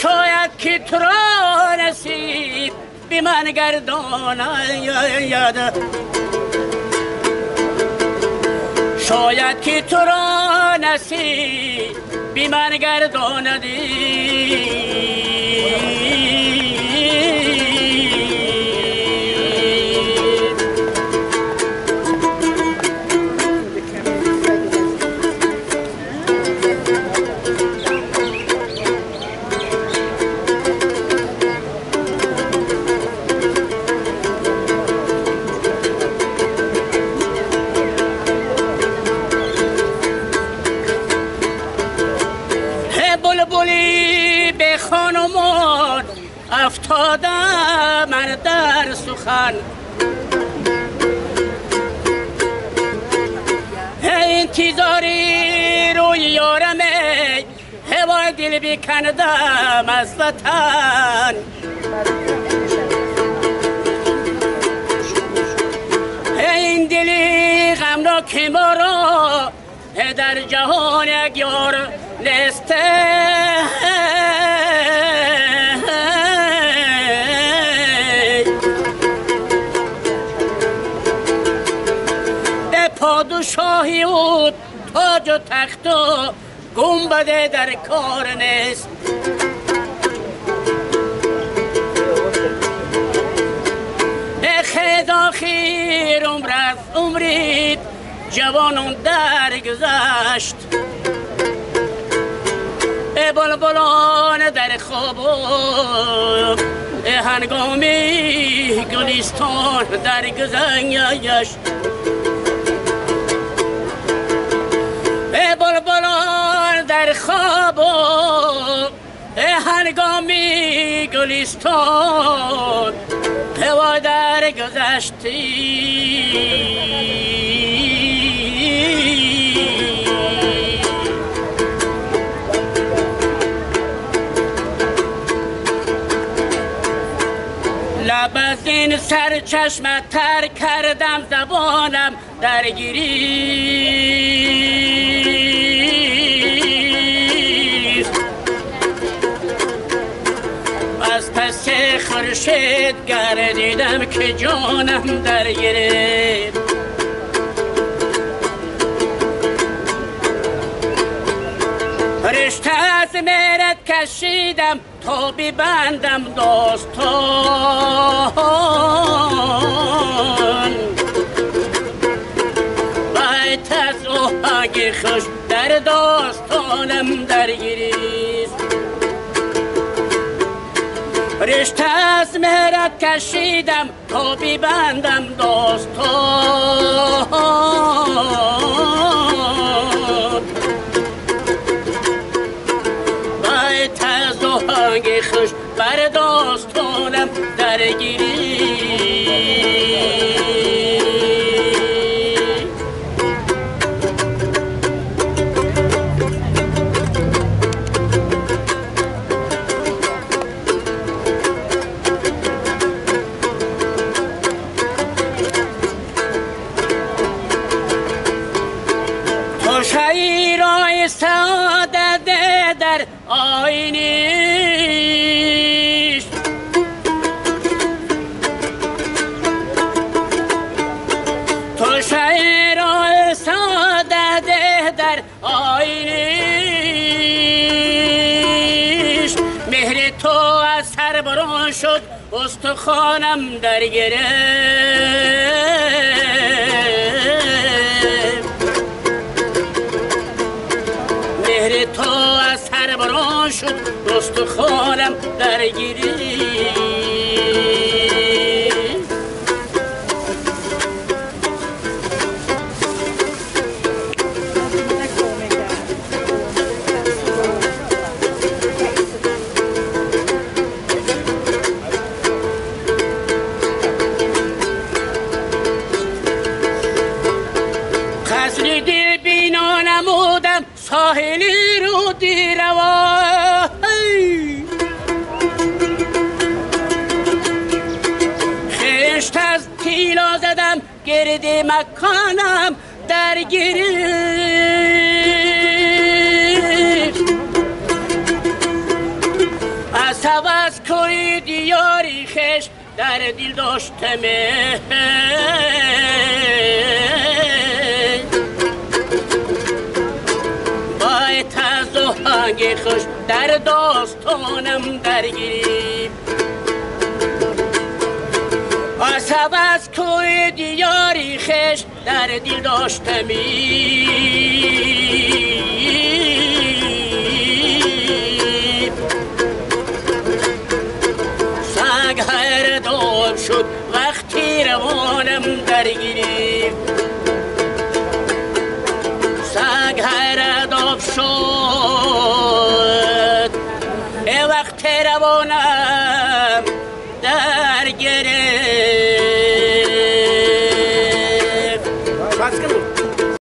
شاید که تو را نصیب بی من گرداند، شاید که تو را نصیب بی من گرداندی. خانمان افتادم من در سخن، انتظاری روی یارمه هوای دل بکندم از وطن. این دلی غمناک ما را در جهان یک یار نسته، پادشاهی و تاج و تخت و گنبد در کار نیست. خیز آخیر عمر از عمری جوانان درگذشت، بلبلان در خواب و هنگامی گلستان درگذشت. بلبلان در خواب و هنگامی گلستان هوا در گذشتی. لب از این سر چشمت تر کردم زبانم درگیری، از پس خورشید گردیدم که جانم درگیری. رشته از مهرت کشیدم تا ببندم داستان، باید از آهنگ خوش در داستانم درگیریست. رشته از مهرت کشیدم تا ببندم داستان، آهنگ خوش بر داستانم درگیری. تو شیرای سعادت در آینه، تو شیرای سعادت در آینه، مهر تو از سر برون شد استخوانم در گرفت، مهر تو از سر برون شد استخوانم درگیری. قصری دل بینا نمودم ساحلی رو دیروا، خشت از تیلا زدم گرد مکانم درگیری. سوز کوی دیاری خش در دل داشتم با تز و هنگ خوش در داستانم درگیری سوز کوی دیاری خش در دل داشتمی سنگ هر دام شد وقتی روانم درگیری سنگ هر دام شد وقتی روانم